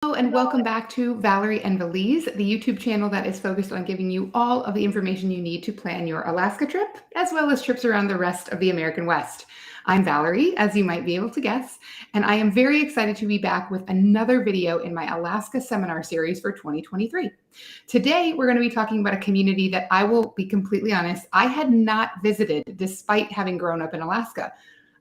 Hello and welcome back to Valerie and Valise, the YouTube channel that is focused on giving you all of the information you need to plan your Alaska trip, as well as trips around the rest of the American West. I'm Valerie, as you might be able to guess, and I am very excited to be back with another video in my Alaska seminar series for 2023. Today, we're going to be talking about a community that I will be completely honest, I had not visited despite having grown up in Alaska.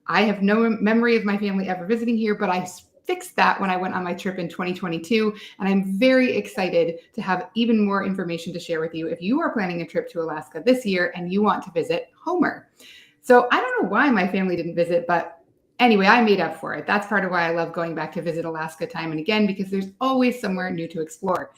I have no memory of my family ever visiting here, but I fixed that when I went on my trip in 2022. And I'm very excited to have even more information to share with you if you are planning a trip to Alaska this year and you want to visit Homer. So I don't know why my family didn't visit, but anyway, I made up for it. That's part of why I love going back to visit Alaska time and again, because there's always somewhere new to explore.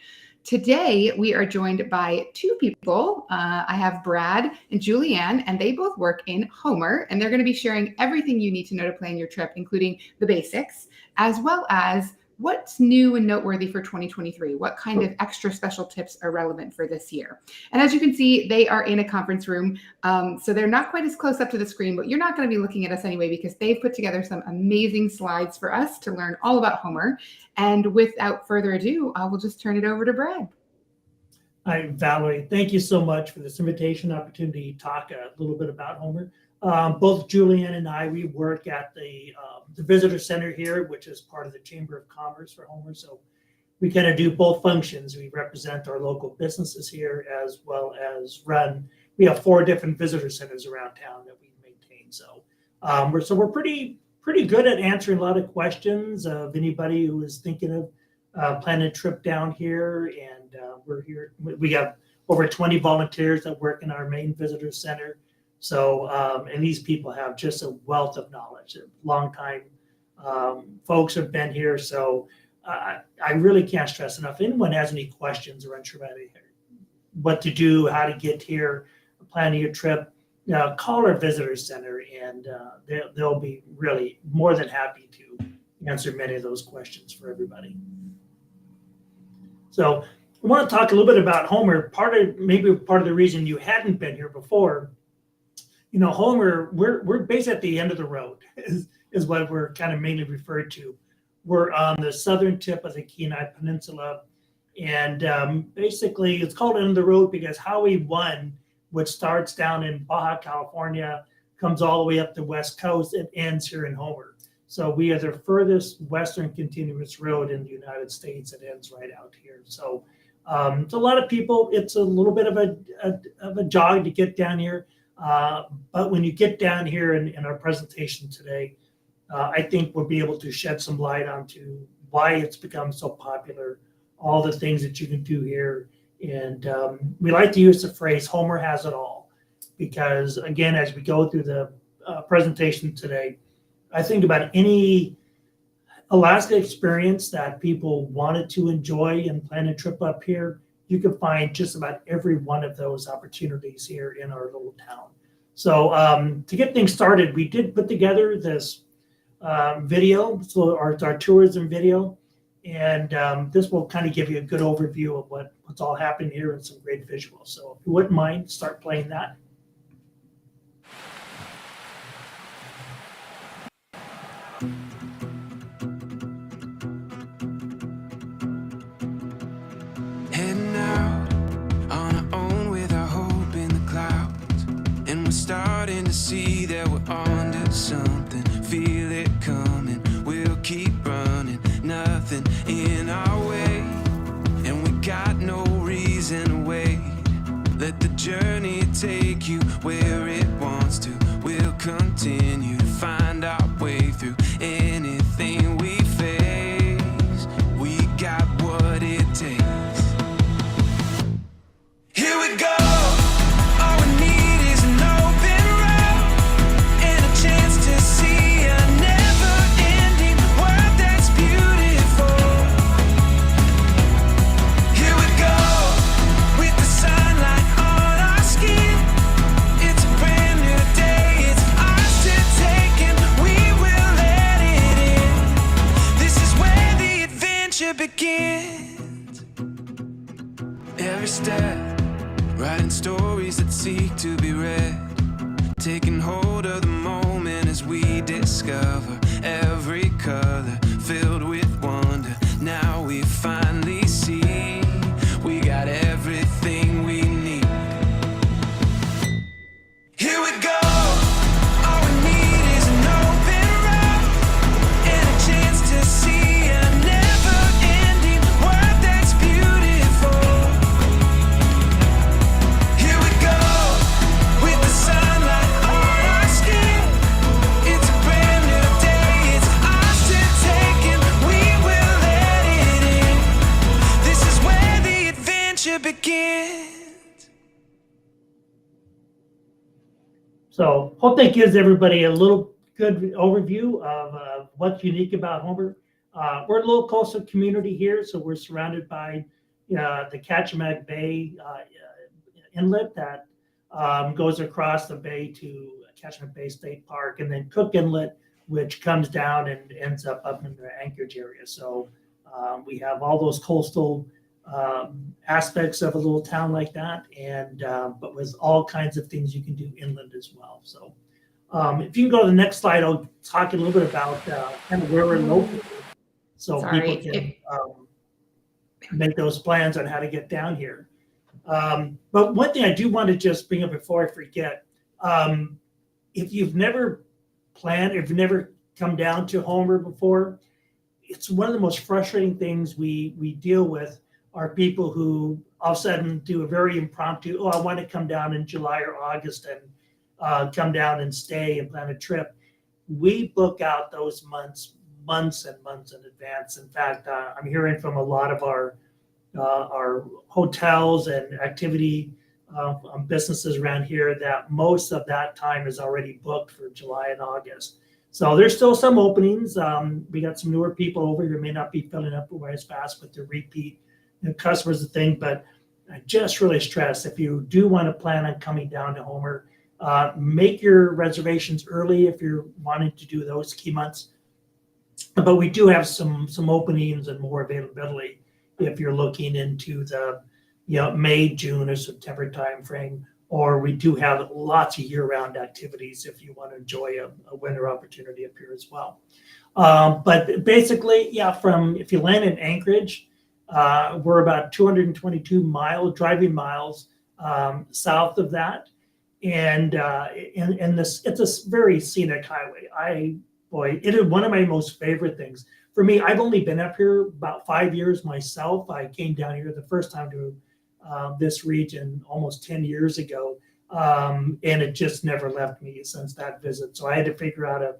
Today, we are joined by two people. I have Brad and Julianne, and they both work in Homer, and they're going to be sharing everything you need to know to plan your trip, including the basics, as well as what's new and noteworthy for 2023. What kind of extra special tips are relevant for this year? And as you can see, they are in a conference room, so they're not quite as close up to the screen, but you're not going to be looking at us anyway because they've put together some amazing slides for us to learn all about Homer. And without further ado, I will just turn it over to Brad. Hi, Valerie. Thank you so much for this invitation opportunity to talk a little bit about Homer. Both Julianne and I, we work at the visitor center here, which is part of the Chamber of Commerce for Homer. So we kind of do both functions. We represent our local businesses here as well as we have 4 different visitor centers around town that we maintain. So we're pretty good at answering a lot of questions of anybody who is thinking of planning a trip down here. And we're here. We have over 20 volunteers that work in our main visitor center. So, and these people have just a wealth of knowledge. Long time folks have been here. So I really can't stress enough. If anyone has any questions or unsure about what to do, how to get here, planning your trip, call our visitor center, and they'll be really more than happy to answer many of those questions for everybody. So I want to talk a little bit about Homer. Part of the reason you hadn't been here before, Homer, we're based at the end of the road is what we're kind of mainly referred to. We're on the southern tip of the Kenai Peninsula, and basically it's called end of the road because Highway 1, which starts down in Baja California, comes all the way up the west coast and ends here in Homer. So we are the furthest western continuous road in the United States that ends right out here. So a lot of people, it's a little bit of a jog to get down here. But when you get down here in our presentation today, I think we'll be able to shed some light onto why it's become so popular, all the things that you can do here. And we like to use the phrase, Homer has it all. Because again, as we go through the presentation today, I think about any Alaska experience that people wanted to enjoy and plan a trip up here, you can find just about every one of those opportunities here in our little town. So to get things started, we did put together this video, so our tourism video, and this will kind of give you a good overview of what's all happening here and some great visuals. So if you wouldn't mind, start playing that. Heading out on our own with our hope in the clouds, and we're starting to see that we're onto something. Feel it coming, we'll keep running, nothing in our way, and we got no reason to wait. Let the journey take you where it wants to. We'll continue to find our way through anything we face. We got what it takes. Here we go. All we need is an open road and a chance to see a never-ending world that's beautiful. Here we go, with the sunlight on our skin. It's a brand new day, it's ours to take, and we will let it in. This is where the adventure begins. Every step, writing stories that seek to be read, taking hold of the moment as we discover every color filled with wonder. now we finally see we got everything we need. Here we go. All we need is an open road and a chance to see a never-ending world that's beautiful. Here we go, with the sunlight on our skin. It's a brand new day, it's ours to take, and we will let it in. This is where the adventure begins. So hope that gives everybody a little good overview of what's unique about Homer. We're a little coastal community here, so we're surrounded by the Kachemak Bay inlet that goes across the bay to Kachemak Bay State Park, and then Cook Inlet, which comes down and ends up in the Anchorage area. So we have all those coastal aspects of a little town like that, and but with all kinds of things you can do inland as well. So if you can go to the next slide, I'll talk a little bit about kind of where we're located, so people can make those plans on how to get down here. But one thing I do want to just bring up before I forget, if you've never planned, if you've never come down to Homer before, it's one of the most frustrating things we deal with are people who all of a sudden do a very impromptu, oh, I want to come down in July or August and come down and stay and plan a trip. We book out those months and months in advance. In fact, I'm hearing from a lot of our hotels and activity businesses around here that most of that time is already booked for July and August. So there's still some openings. We got some newer people over here, may not be filling up quite as fast with the repeat customers, the thing. But I just really stress, if you do want to plan on coming down to Homer, make your reservations early if you're wanting to do those key months. But we do have some openings and more availability if you're looking into the May, June, or September timeframe. Or we do have lots of year-round activities if you want to enjoy a winter opportunity up here as well. But basically, if you land in Anchorage, we're about 222 driving miles south of that, and it's a very scenic highway. It is one of my most favorite things. For me, I've only been up here about 5 years myself. I came down here the first time to this region almost 10 years ago, and it just never left me since that visit. So I had to figure out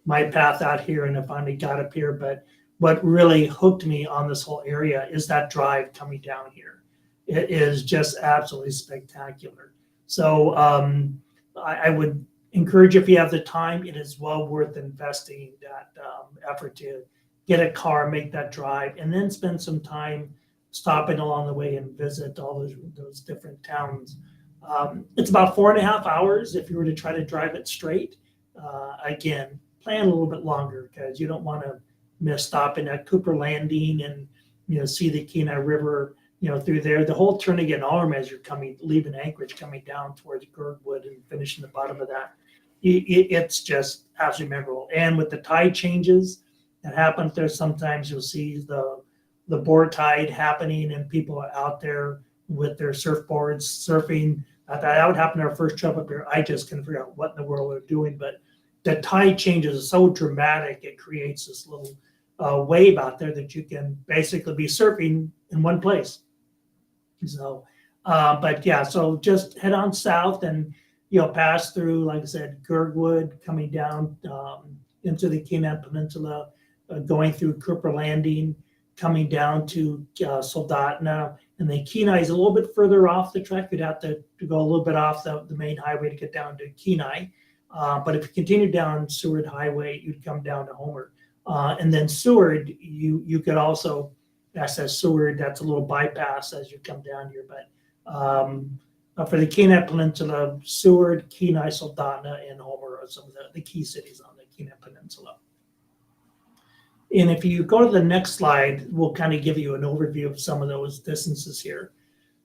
my path out here, and I finally got up here. But what really hooked me on this whole area is that drive coming down here. It is just absolutely spectacular. So I would encourage, if you have the time, it is well worth investing that effort to get a car, make that drive, and then spend some time stopping along the way and visit all those different towns. It's about 4.5 hours if you were to try to drive it straight. Again, plan a little bit longer because you don't want to miss stopping at Cooper Landing and see the Kenai River through there. The whole Turnagain Arm as you're leaving Anchorage, coming down towards Girdwood and finishing the bottom of that. It's just absolutely memorable. And with the tide changes that happen there, sometimes you'll see the board tide happening and people are out there with their surfboards surfing. That would happen our first trip up here. I just couldn't figure out what in the world they're doing, but the tide changes are so dramatic, it creates this little wave out there that you can basically be surfing in one place. So, so just head on south and pass through, like I said, Girdwood, coming down into the Kenai Peninsula, going through Cooper Landing, coming down to Soldotna, and then Kenai is a little bit further off the track. You'd have to go a little bit off the main highway to get down to Kenai. But if you continue down Seward Highway, you'd come down to Homer. And then Seward, you could also access Seward. That's a little bypass as you come down here. But for the Kenai Peninsula, Seward, Kenai, Soldotna, and Homer are some of the key cities on the Kenai Peninsula. And if you go to the next slide, we'll kind of give you an overview of some of those distances here.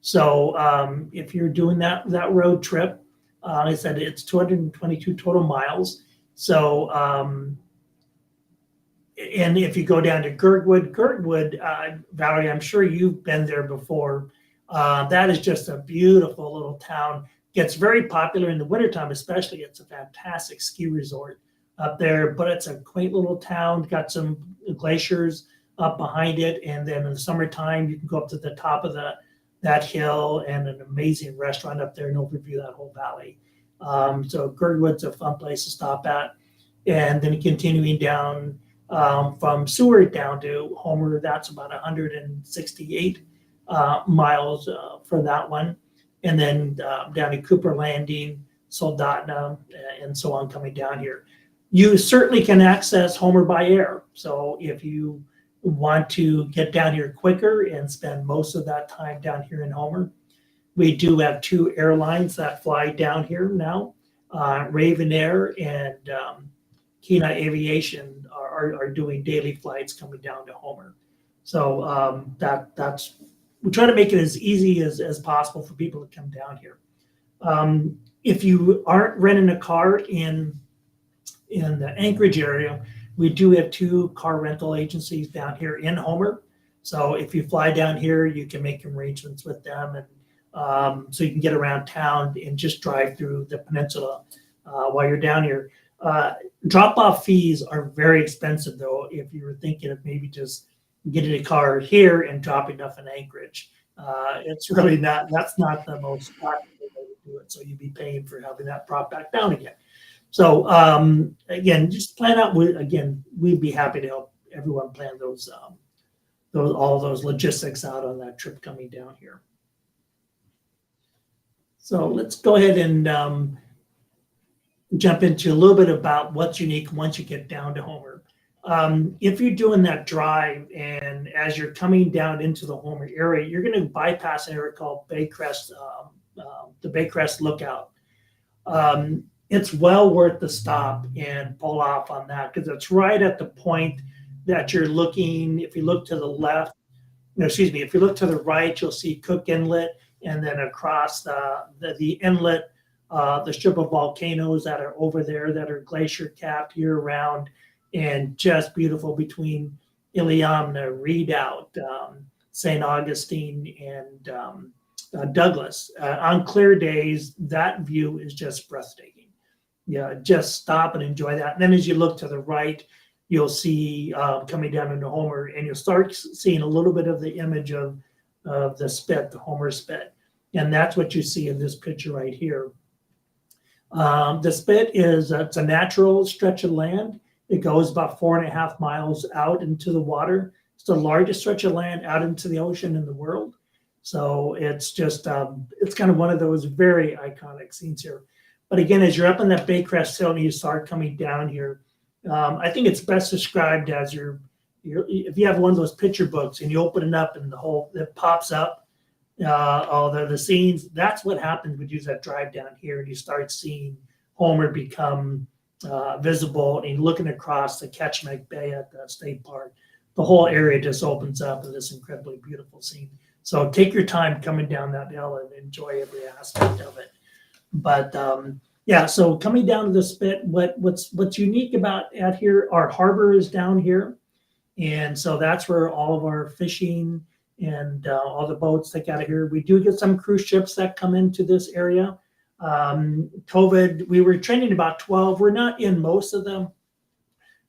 So if you're doing that road trip, I said it's 222 total miles. So And if you go down to Girdwood, Valerie, I'm sure you've been there before. That is just a beautiful little town. Gets very popular in the wintertime, especially. It's a fantastic ski resort up there, but it's a quaint little town. Got some glaciers up behind it, and then in the summertime, you can go up to the top of that hill and an amazing restaurant up there and overview that whole valley. So Girdwood's a fun place to stop at, and then continuing down from Seward down to Homer, that's about 168 miles for that one. And then down to Cooper Landing, Soldotna, and so on coming down here. You certainly can access Homer by air. So if you want to get down here quicker and spend most of that time down here in Homer, we do have 2 airlines that fly down here now. Raven Air and Kenai Aviation are doing daily flights coming down to Homer. So that's we try to make it as easy as possible for people to come down here. If you aren't renting a car in the Anchorage area, we do have 2 car rental agencies down here in Homer. So if you fly down here, you can make arrangements with them, and so you can get around town and just drive through the peninsula while you're down here. Drop-off fees are very expensive, though, if you were thinking of maybe just getting a car here and dropping off in Anchorage. It's really not, that's not the most practical way to do it. So you'd be paying for having that brought back down again. So again, just plan out, we'd be happy to help everyone plan all those logistics out on that trip coming down here. So let's go ahead and jump into a little bit about what's unique once you get down to Homer. If you're doing that drive and as you're coming down into the Homer area, you're going to bypass an area called Baycrest, the Baycrest Lookout. It's well worth the stop and pull off on that because it's right at the point that you're looking. If you look to the left, if you look to the right, you'll see Cook Inlet, and then across the inlet, the strip of volcanoes that are over there that are glacier capped year round and just beautiful between Iliamna, Redoubt, St. Augustine, and Douglas. On clear days, that view is just breathtaking. Yeah, just stop and enjoy that. And then as you look to the right, you'll see coming down into Homer, and you'll start seeing a little bit of the image of the spit, the Homer spit. And that's what you see in this picture right here. The spit it's a natural stretch of land. It goes about 4.5 miles out into the water. It's the largest stretch of land out into the ocean in the world. So it's just, it's kind of one of those very iconic scenes here. But again, as you're up on that Baycrest Hill and you start coming down here, I think it's best described as if you have one of those picture books and you open it up and it pops up, all the scenes. That's what happens when you do that drive down here and you start seeing Homer become visible and looking across the Ketchimek Bay at the state park. The whole area just opens up in this incredibly beautiful scene. So take your time coming down that hill and enjoy every aspect of it. But yeah, so coming down to the spit, what's unique about out here, our harbor is down here. And so that's where all of our fishing and all the boats that got here. We do get some cruise ships that come into this area. COVID, we were training about 12. We're not in most of the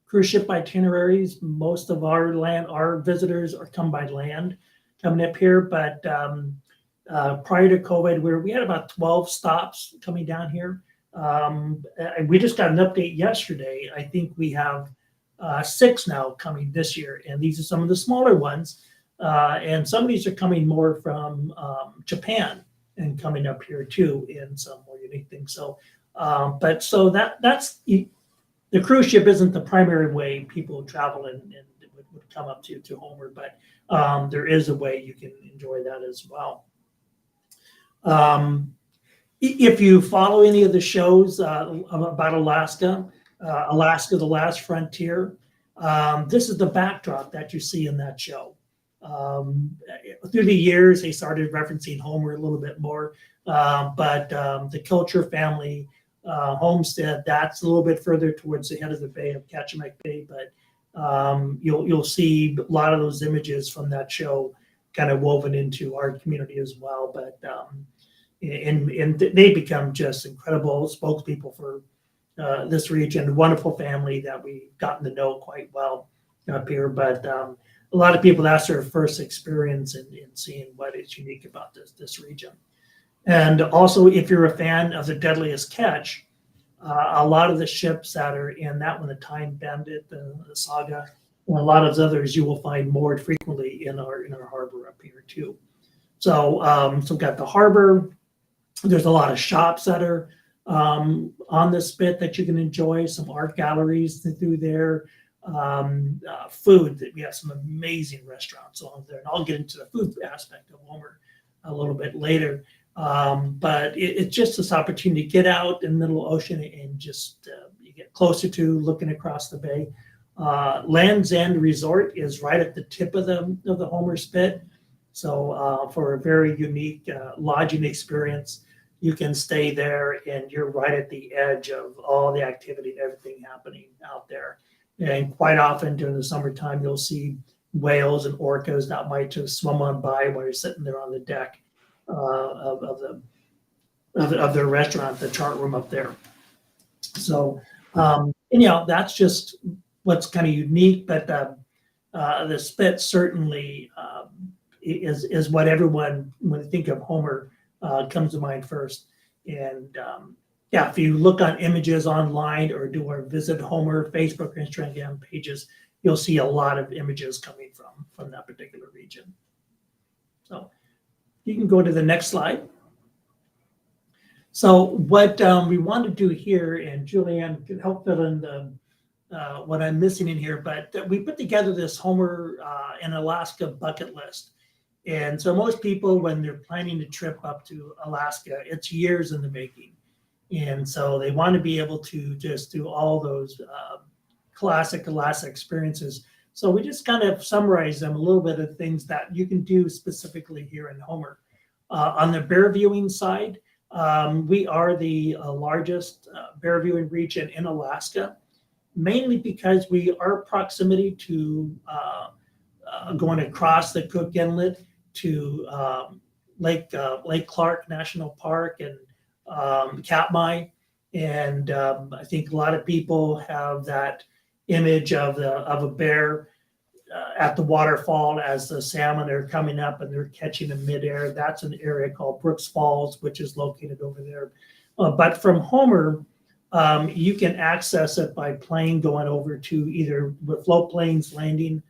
cruise ship itineraries. Most of our visitors are come by land coming up here. But prior to COVID, we had about 12 stops coming down here. We just got an update yesterday. I think we have 6 now coming this year. And these are some of the smaller ones. And some of these are coming more from Japan and coming up here too in some more unique things. So, but so that's the cruise ship isn't the primary way people travel and would come up to Homer, but there is a way you can enjoy that as well. If you follow any of the shows about Alaska, Alaska, the Last Frontier, this is the backdrop that you see in that show. Through the years, they started referencing Homer a little bit more, but the Kilcher family homestead, that's a little bit further towards the head of the bay of Ketchimek Bay, but you'll see a lot of those images from that show kind of woven into our community as well. But and they become just incredible spokespeople for this region. Wonderful family that we've gotten to know quite well up here. But a lot of people, that's their first experience in seeing what is unique about this region. And also, if you're a fan of The Deadliest Catch, a lot of the ships that are in that one, the Time Bandit, the Saga, and a lot of others, you will find moored frequently in our harbor up here too. So, so we've got the harbor. There's a lot of shops that are on the spit that you can enjoy. Some art galleries through there. Food. We have some amazing restaurants along there, and I'll get into the food aspect of Homer a little bit later. But it's just this opportunity to get out in the middle ocean and just you get closer to looking across the bay. Land's End Resort is right at the tip of the Homer Spit. So for a very unique lodging experience, you can stay there and you're right at the edge of all the activity and everything happening out there. And quite often during the summertime, you'll see whales and orcas that might just swim on by while you're sitting there on the deck of their restaurant, the chart room up there. So, and that's just what's kind of unique. But the Spit certainly is what everyone, when they think of Homer, comes to mind first. And yeah, if you look on images online or do our Visit Homer Facebook or Instagram pages, you'll see a lot of images coming from that particular region. So you can go to the next slide. So what we want to do here, and Julianne can help fill in what I'm missing in here, but we put together this Homer in Alaska bucket list. And so most people, when they're planning a trip up to Alaska, it's years in the making. And so they want to be able to just do all those classic Alaska experiences. So we just kind of summarize them, a little bit of things that you can do specifically here in Homer. On the bear viewing side, we are the largest bear viewing region in Alaska, mainly because our proximity to going across the Cook Inlet to Lake Clark National Park and Katmai. And I think a lot of people have that image of a bear at the waterfall as the salmon are coming up and they're catching in midair. That's an area called Brooks Falls, which is located over there. But from Homer, you can access it by plane going over to either with float planes landing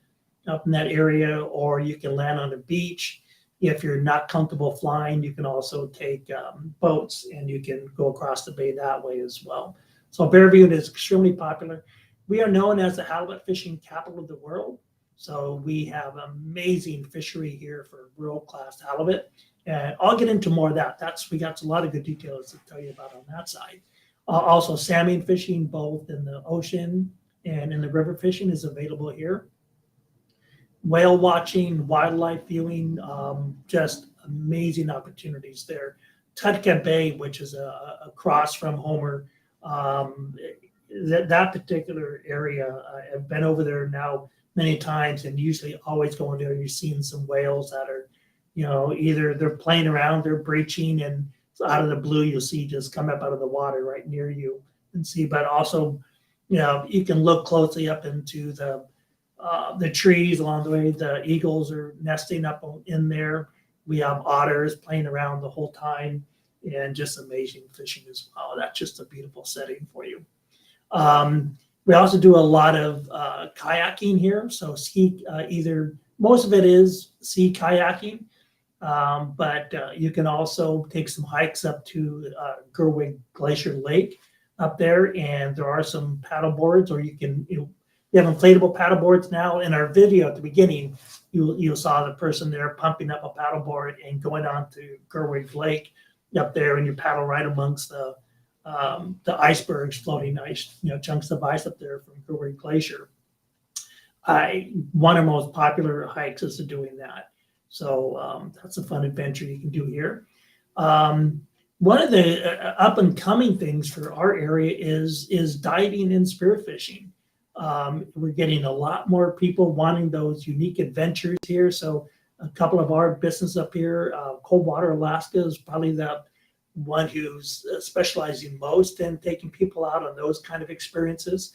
up in that area, or you can land on a beach. If you're not comfortable flying, you can also take boats and you can go across the bay that way as well. So bear viewing is extremely popular. We are known as the halibut fishing capital of the world. So we have amazing fishery here for world-class halibut. And I'll get into more of that. We got a lot of good details to tell you about on that side. Also, salmon fishing, both in the ocean and in the river fishing, is available here. Whale watching, wildlife viewing, just amazing opportunities there. Tutka Bay, which is across from Homer, that particular area, I've been over there now many times, and usually always going there, you're seeing some whales that are, either they're playing around, they're breaching, and out of the blue, you'll see just come up out of the water right near you and see. But also, you can look closely up into the trees along the way. The eagles are nesting up in there. We have otters playing around the whole time, and just amazing fishing as well. That's just a beautiful setting for you. We also do a lot of kayaking here. So most of it is sea kayaking, but you can also take some hikes up to Gerwig Glacier Lake up there, and there are some paddle boards, or you can, we have inflatable paddle boards now. In our video at the beginning, you saw the person there pumping up a paddle board and going on to Gerwig Lake up there, and you paddle right amongst the icebergs, floating ice, chunks of ice up there from Gerwig Glacier. One of the most popular hikes is doing that. So that's a fun adventure you can do here. One of the up and coming things for our area is diving and spearfishing. We're getting a lot more people wanting those unique adventures here. So a couple of our business up here, Coldwater, Alaska is probably the one who's specializing most in taking people out on those kind of experiences.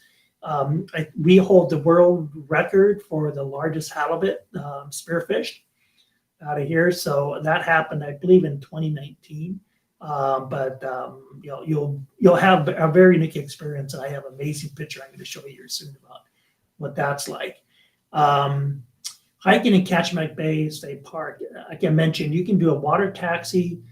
We hold the world record for the largest halibut spearfished out of here. So that happened, I believe, in 2019. You'll have a very unique experience. I have an amazing picture I'm going to show you here soon about what that's like. Hiking in Kachemak Bay State Park, like I mentioned, you can do a water taxi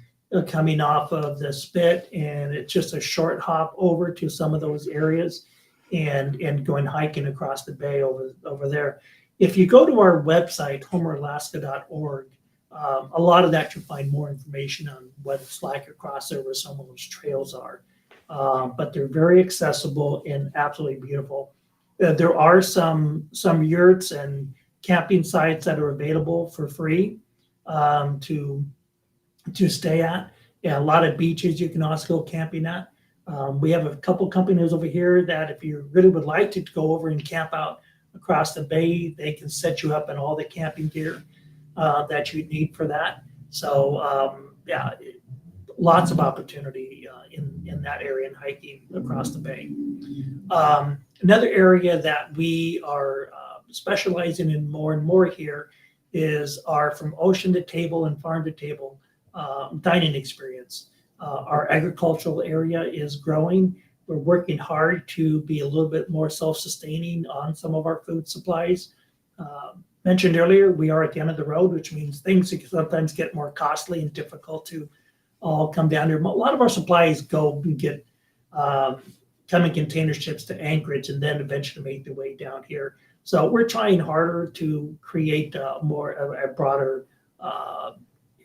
coming off of the spit, and it's just a short hop over to some of those areas and going hiking across the bay over there. If you go to our website, homeralaska.org, a lot of that you'll find more information on what it's like across there where some of those trails are. But they're very accessible and absolutely beautiful. There are some yurts and camping sites that are available for free to stay at. And a lot of beaches you can also go camping at. We have a couple companies over here that if you really would like to go over and camp out across the bay, they can set you up in all the camping gear that you need for that. So lots of opportunity in that area and hiking across the bay. Another area that we are specializing in more and more here is our from ocean to table and farm to table dining experience. Our agricultural area is growing. We're working hard to be a little bit more self-sustaining on some of our food supplies. Mentioned earlier, we are at the end of the road, which means things sometimes get more costly and difficult to all come down here. A lot of our supplies go and get come in container ships to Anchorage and then eventually make their way down here. So we're trying harder to create a broader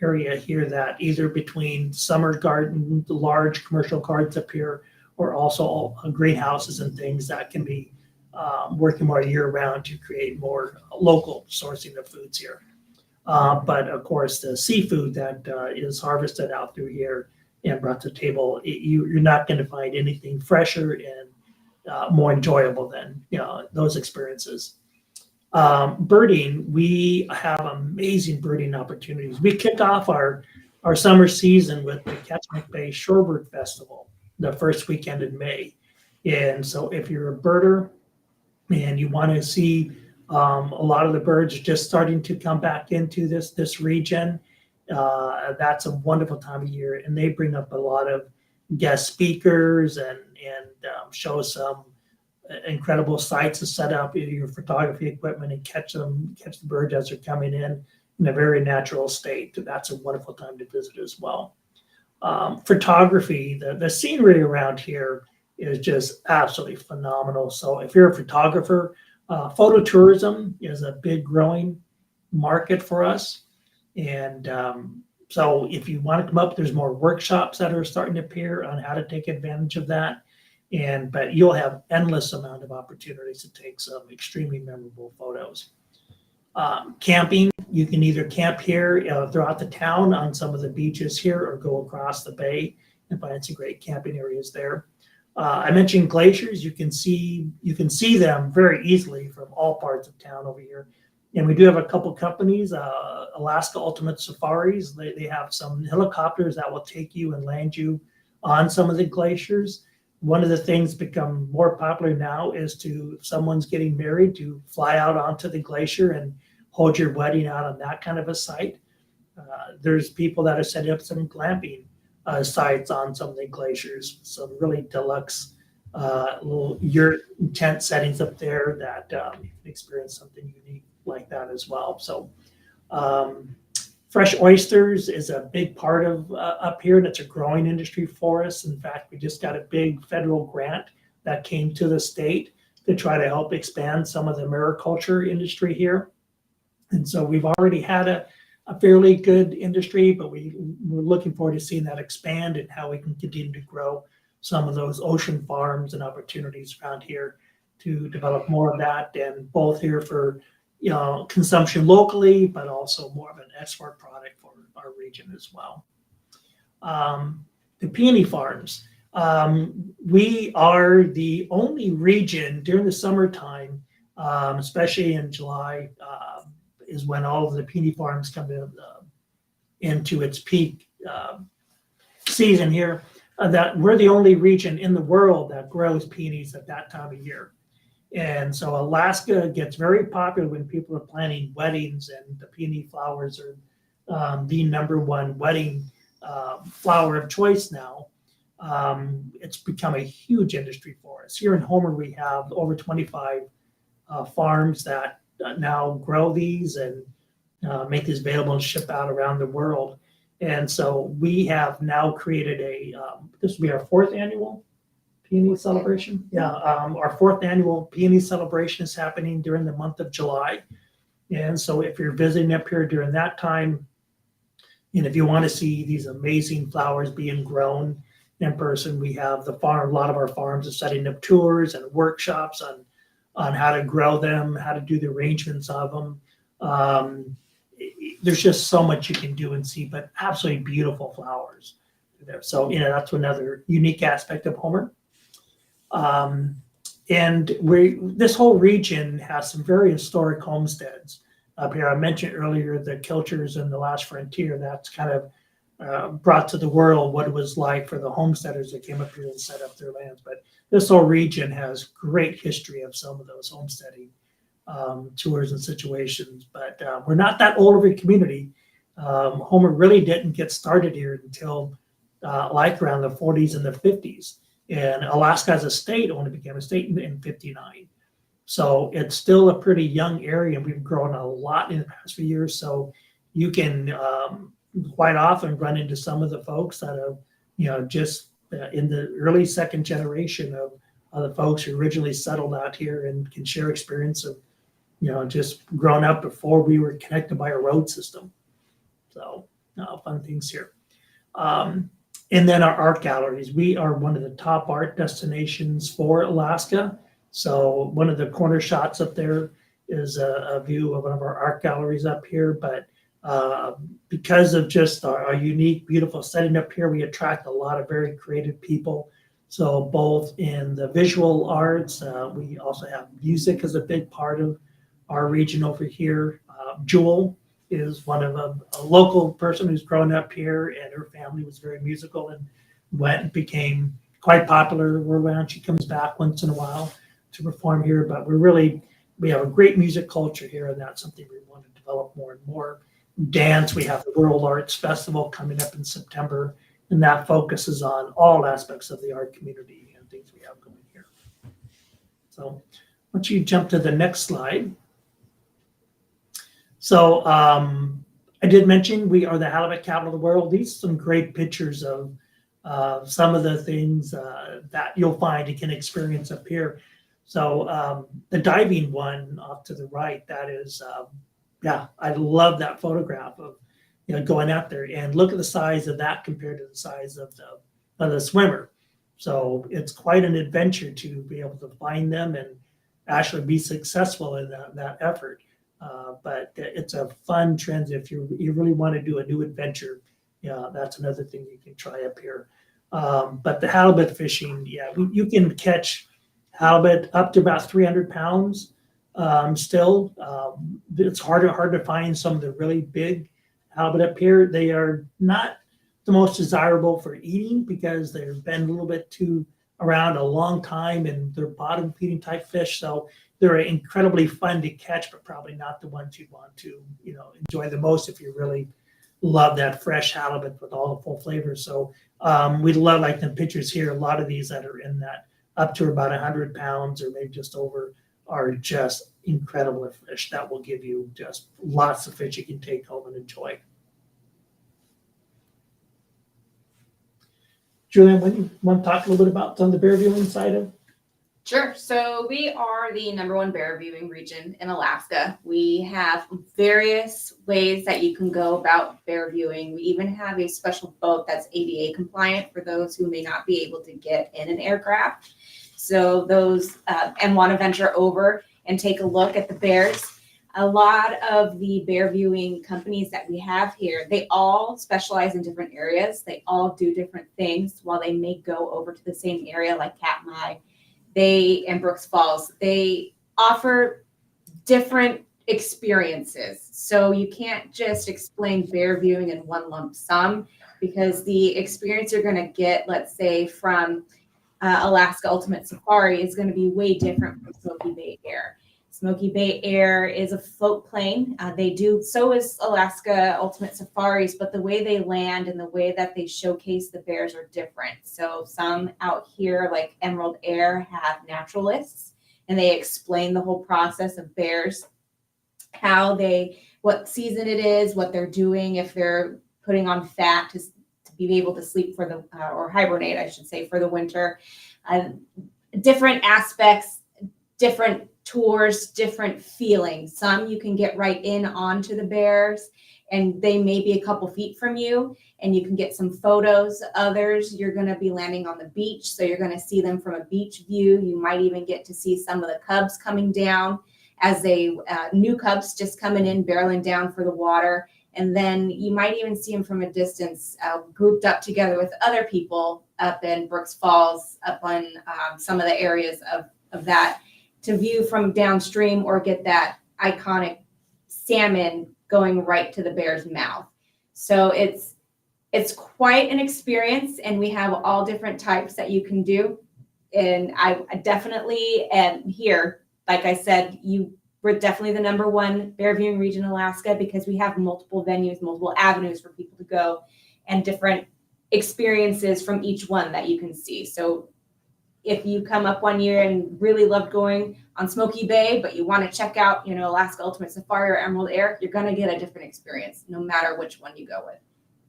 area here that either between summer garden, the large commercial gardens up here, or also greenhouses and things that can be working more year round to create more local sourcing of foods here. But of course, the seafood that is harvested out through here and brought to the table, you're not going to find anything fresher and more enjoyable than those experiences. Birding, we have amazing birding opportunities. We kick off our summer season with the Kachemak Bay Shorebird Festival, the first weekend in May. And so if you're a birder and you want to see a lot of the birds just starting to come back into this region, that's a wonderful time of year. And they bring up a lot of guest speakers and show some incredible sites to set up your photography equipment and catch the birds as they're coming in a very natural state. That's a wonderful time to visit as well. Photography, the scenery around here is just absolutely phenomenal. So if you're a photographer, photo tourism is a big growing market for us. And so if you want to come up, there's more workshops that are starting to appear on how to take advantage of that. But you'll have endless amount of opportunities to take some extremely memorable photos. Camping, you can either camp here throughout the town on some of the beaches here or go across the bay and find some great camping areas there. I mentioned glaciers. You can see them very easily from all parts of town over here. And we do have a couple companies, Alaska Ultimate Safaris. They have some helicopters that will take you and land you on some of the glaciers. One of the things become more popular now is if someone's getting married, to fly out onto the glacier and hold your wedding out on that kind of a site. There's people that are setting up some glamping sites on some of the glaciers, some really deluxe little yurt tent settings up there that you can experience something unique like that as well. So fresh oysters is a big part of up here, and it's a growing industry for us. In fact, we just got a big federal grant that came to the state to try to help expand some of the mariculture industry here. And so we've already had a fairly good industry, but we're looking forward to seeing that expand and how we can continue to grow some of those ocean farms and opportunities around here to develop more of that, and both here for consumption locally, but also more of an export product for our region as well. The peony farms. We are the only region during the summertime, especially in July, is when all of the peony farms come into its peak season here. That we're the only region in the world that grows peonies at that time of year. And so Alaska gets very popular when people are planning weddings, and the peony flowers are the #1 wedding flower of choice now. It's become a huge industry for us. Here in Homer, we have over 25 farms that now grow these and make these available and ship out around the world. And so we have now created this will be our 4th annual peony celebration. Yeah, our 4th annual peony celebration is happening during the month of July. And so if you're visiting up here during that time, and if you want to see these amazing flowers being grown in person, we have the farm. A lot of our farms are setting up tours and workshops on how to grow them, how to do the arrangements of them. There's just so much you can do and see, but absolutely beautiful flowers there. So, that's another unique aspect of Homer. And this whole region has some very historic homesteads up here. I mentioned earlier the Kilchers and the Last Frontier. That's kind of brought to the world what it was like for the homesteaders that came up here and set up their lands. But this whole region has great history of some of those homesteading tours and situations. But we're not that old of a community. Homer really didn't get started here until like around the 40s and the 50s. And Alaska as a state only became a state in 59. So it's still a pretty young area, and we've grown a lot in the past few years. So you can quite often run into some of the folks that are, just in the early 2nd generation of the folks who originally settled out here and can share experience of, just growing up before we were connected by a road system. So fun things here. And then our art galleries. We are one of the top art destinations for Alaska. So one of the corner shots up there is a view of one of our art galleries up here. But because of just our unique, beautiful setting up here, we attract a lot of very creative people. So both in the visual arts, we also have music as a big part of our region over here. Jewel is one of a local person who's grown up here, and her family was very musical and went and became quite popular. We're around. She comes back once in a while to perform here, but we have a great music culture here, and that's something we want to develop more and more. Dance, we have the World Arts Festival coming up in September, and that focuses on all aspects of the art community and things we have going here. So once you jump to the next slide. So I did mention we are the halibut capital of the world. These are some great pictures of some of the things that you'll find you can experience up here. So the diving one off to the right, that is, I love that photograph of going out there, and look at the size of that compared to the size of the swimmer. So it's quite an adventure to be able to find them and actually be successful in that effort. But it's a fun trend. If you really want to do a new adventure, that's another thing you can try up here. But the halibut fishing, you can catch halibut up to about 300 pounds still. It's hard to find some of the really big halibut up here. They are not the most desirable for eating because they've been a little bit too around a long time, and they're bottom feeding type fish. So they're incredibly fun to catch, but probably not the ones you'd want to, enjoy the most if you really love that fresh halibut with all the full flavors. So we love, like the pictures here, a lot of these that are in that up to about 100 pounds or maybe just over are just incredible fish that will give you just lots of fish you can take home and enjoy. Julianne, when you want to talk a little bit about some of the bear viewing side of? Sure. So we are the #1 bear viewing region in Alaska. We have various ways that you can go about bear viewing. We even have a special boat that's ADA compliant for those who may not be able to get in an aircraft. So those and want to venture over and take a look at the bears. A lot of the bear viewing companies that we have here, they all specialize in different areas. They all do different things. While they may go over to the same area like Katmai, and Brooks Falls, they offer different experiences. So you can't just explain bear viewing in one lump sum, because the experience you're going to get, let's say from Alaska Ultimate Safari, is going to be way different from Smoky Bay Air. Smoky Bay Air is a float plane. So is Alaska Ultimate Safaris, but the way they land and the way that they showcase the bears are different. So some out here, like Emerald Air, have naturalists, and they explain the whole process of bears, what season it is, what they're doing, if they're putting on fat to be able to sleep or hibernate, I should say, for the winter. Different aspects, different tours, different feelings. Some you can get right in onto the bears and they may be a couple feet from you and you can get some photos. Others, you're going to be landing on the beach, so you're going to see them from a beach view. You might even get to see some of the cubs coming down as new cubs just coming in, barreling down for the water. And then you might even see them from a distance, grouped up together with other people up in Brooks Falls, up on some of the areas of that, to view from downstream or get that iconic salmon going right to the bear's mouth. So it's quite an experience, and we have all different types that you can do. And I definitely am here, like I said, we're definitely the #1 bear viewing region in Alaska, because we have multiple venues, multiple avenues for people to go, and different experiences from each one that you can see. So if you come up one year and really loved going on Smoky Bay, but you want to check out, Alaska Ultimate Safari or Emerald Air, you're going to get a different experience no matter which one you go with.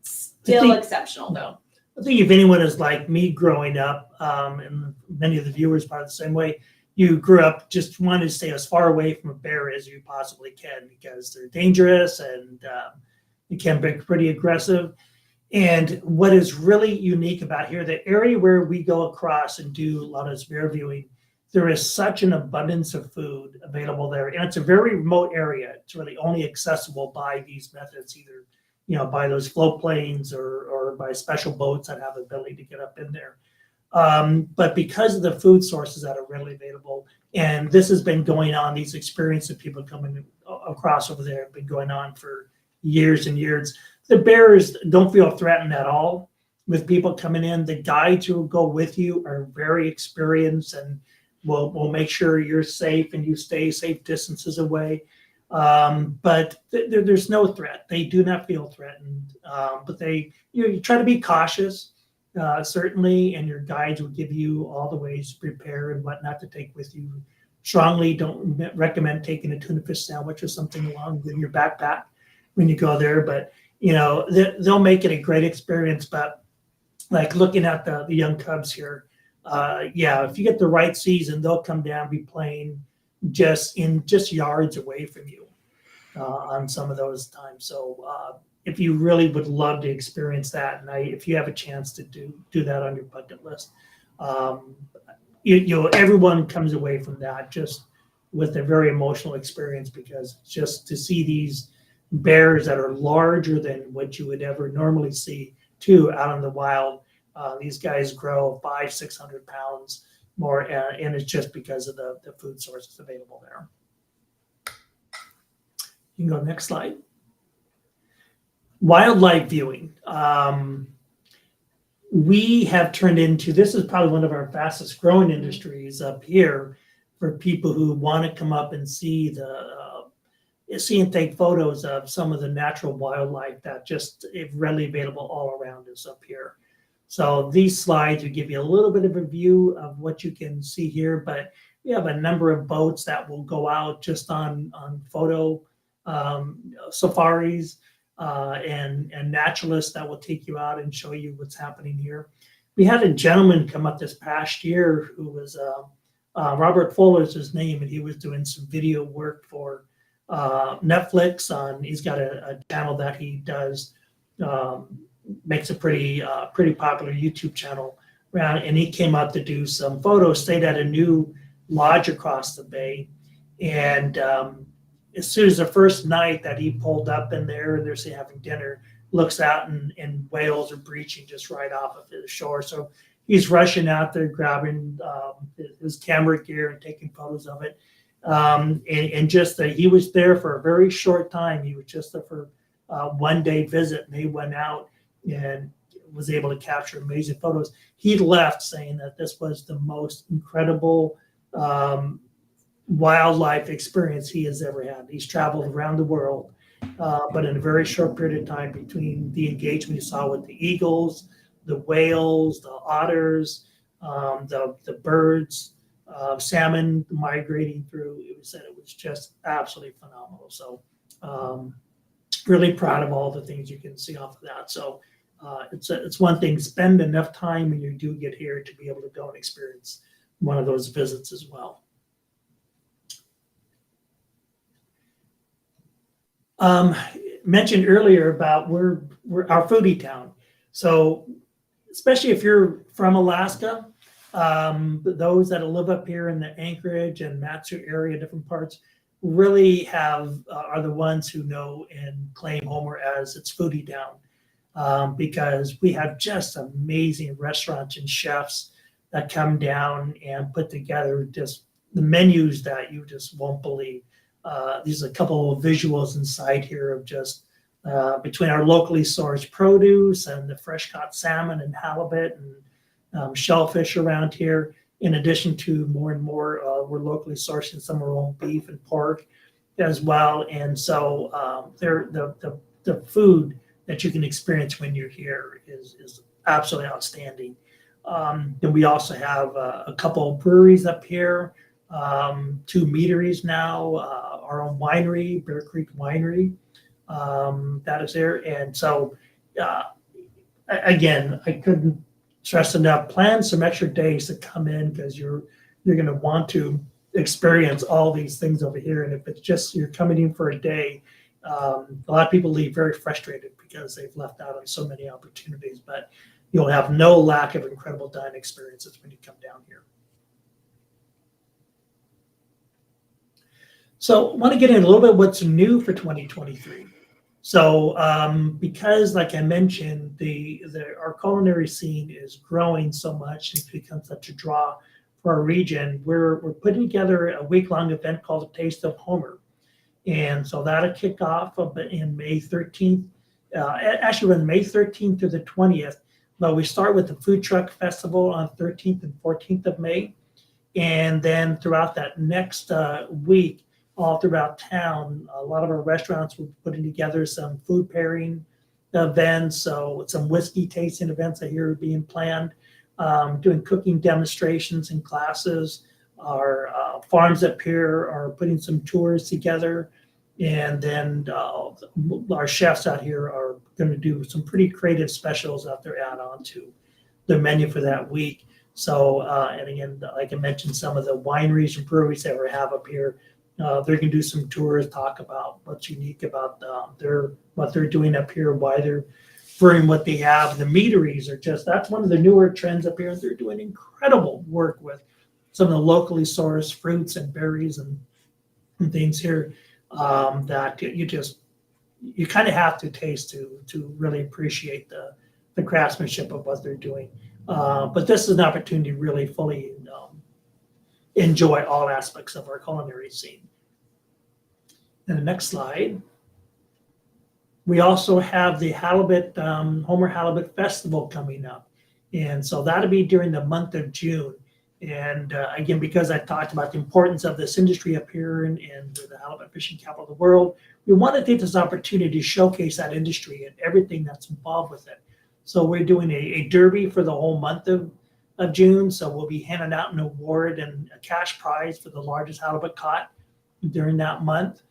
Still exceptional though. I think if anyone is like me growing up, and many of the viewers are the same way, you grew up just wanting to stay as far away from a bear as you possibly can, because they're dangerous and you can be pretty aggressive. And what is really unique about here, the area where we go across and do a lot of this bear viewing, there is such an abundance of food available there. And it's a very remote area. It's really only accessible by these methods, either by those float planes or by special boats that have the ability to get up in there. But because of the food sources that are readily available, and this has been going on, these experiences of people coming across over there have been going on for years and years. The bears don't feel threatened at all with people coming in. The guides who go with you are very experienced and will make sure you're safe and you stay safe distances away. But there's no threat. They do not feel threatened. But you try to be cautious, certainly, and your guides will give you all the ways to prepare and what not to take with you. Strongly don't recommend taking a tuna fish sandwich or something along in your backpack when you go there. But they'll make it a great experience. But like looking at the young cubs here, if you get the right season, they'll come down, be playing just yards away from you on some of those times. So if you really would love to experience that, and if you have a chance to do that on your bucket list, everyone comes away from that just with a very emotional experience, because just to see these bears that are larger than what you would ever normally see out in the wild. These guys grow 500-600 pounds more, and it's just because of the food sources available there. You can go next slide. Wildlife viewing. We have turned into, this is probably one of our fastest growing industries up here for people who want to come up and see and take photos of some of the natural wildlife that just is readily available all around us up here. So these slides will give you a little bit of a view of what you can see here, but we have a number of boats that will go out just on photo safaris and naturalists that will take you out and show you what's happening here. We had a gentleman come up this past year who was Robert Fuller is his name, and he was doing some video work for Netflix. He's got a channel that he does, makes a pretty popular YouTube channel around, and he came out to do some photos, stayed at a new lodge across the bay, and as soon as the first night that he pulled up in there and they're having dinner, looks out and whales are breaching just right off of the shore. So he's rushing out there, grabbing his camera gear and taking photos of it. And just that he was there for a very short time. He was just there for a 1-day visit, and they went out and was able to capture amazing photos. He left saying that this was the most incredible wildlife experience he has ever had. He's traveled around the world, but in a very short period of time, between the engagement he saw with the eagles, the whales, the otters, the birds, salmon migrating through, it was just absolutely phenomenal. So really proud of all the things you can see off of that. So it's one thing, spend enough time when you do get here to be able to go and experience one of those visits as well. Mentioned earlier about we're our foodie town. So especially if you're from Alaska, those that live up here in the Anchorage and Matsu area, different parts, really are the ones who know and claim Homer as its foodie town, because we have just amazing restaurants and chefs that come down and put together just the menus that you just won't believe. There's a couple of visuals inside here of just between our locally sourced produce and the fresh caught salmon and halibut and shellfish around here, in addition to more and more we're locally sourcing some of our own beef and pork as well. And so the food that you can experience when you're here is absolutely outstanding. Then we also have a couple of breweries up here, 2 meaderies now, our own winery, Bear Creek Winery, that is there. And so, again, I couldn't stress enough, plan some extra days to come in, because you're going to want to experience all these things over here. And if it's just you're coming in for a day, a lot of people leave very frustrated because they've left out on so many opportunities, but you'll have no lack of incredible dining experiences when you come down here. So I want to get in a little bit what's new for 2023. So because, like I mentioned, our culinary scene is growing so much, it's become such a draw for our region. We're putting together a week-long event called the Taste of Homer. And so that'll kick off in May 13th. Actually, on May 13th to the 20th, but we start with the Food Truck Festival on 13th and 14th of May. And then throughout that next week, all throughout town, a lot of our restaurants were putting together some food pairing events, so some whiskey tasting events I hear are being planned, doing cooking demonstrations and classes. Our farms up here are putting some tours together, and then our chefs out here are going to do some pretty creative specials out there add on to the menu for that week. So, and again, like I mentioned, some of the wineries and breweries that we have up here, they're going to do some tours, talk about what's unique about what they're doing up here, why they're brewing what they have. The meaderies are that's one of the newer trends up here. They're doing incredible work with some of the locally sourced fruits and berries and things here that you kind of have to taste to really appreciate the craftsmanship of what they're doing. But this is an opportunity to really fully enjoy all aspects of our culinary scene. And the next slide, we also have the Halibut, Homer Halibut Festival coming up. And so that'll be during the month of June. And again, because I talked about the importance of this industry up here and the halibut fishing capital of the world, we want to take this opportunity to showcase that industry and everything that's involved with it. So we're doing a derby for the whole month of June. So we'll be handing out an award and a cash prize for the largest halibut caught during that month.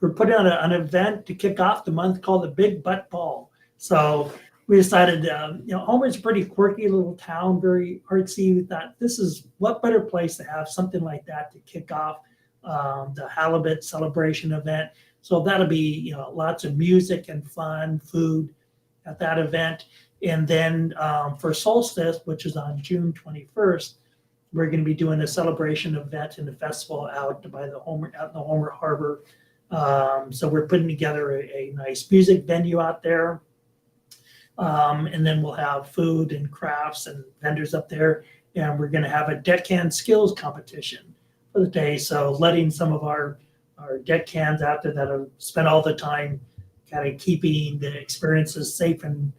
We're putting on an event to kick off the month called the Big Butt Ball. So we decided, Homer's a pretty quirky little town, very artsy. We thought this is what better place to have something like that to kick off the halibut celebration event. So that'll be, lots of music and fun, food at that event. And then for Solstice, which is on June 21st, we're going to be doing a celebration event and a festival out in the Homer Harbor So we're putting together a nice music venue out there. And then we'll have food and crafts and vendors up there. And we're going to have a deckhand skills competition for the day. So letting some of our deckhands out there that have spent all the time kind of keeping the experiences safe and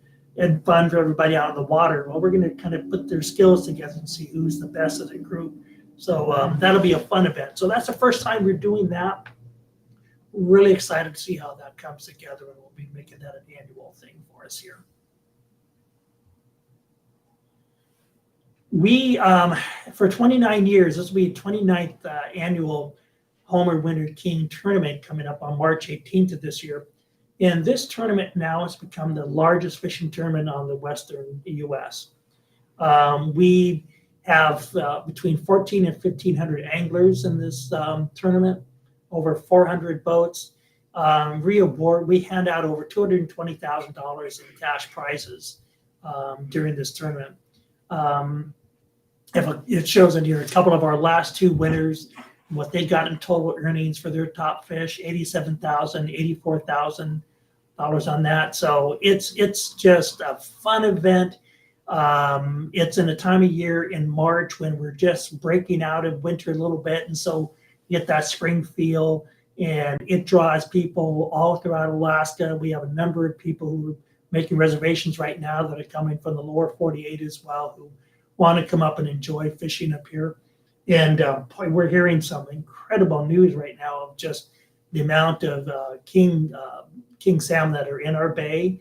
fun for everybody out on the water. Well, we're going to kind of put their skills together and see who's the best of the group. So that'll be a fun event. So that's the first time we're doing that. Really excited to see how that comes together, and we'll be making that an annual thing for us here. We, for 29 years, this will be 29th annual Homer Winter King tournament coming up on March 18th of this year. And this tournament now has become the largest fishing tournament on the Western U.S. We have between 1,400 and 1,500 anglers in this tournament, over 400 boats. We hand out over $220,000 in cash prizes during this tournament. It shows in here a couple of our last two winners, what they got in total earnings for their top fish, $87,000, $84,000 on that. So it's just a fun event. It's in a time of year in March when we're just breaking out of winter a little bit, and so you get that spring feel, and it draws people all throughout Alaska. We have a number of people who are making reservations right now that are coming from the lower 48 as well, who want to come up and enjoy fishing up here. And we're hearing some incredible news right now of just the amount of king salmon that are in our bay.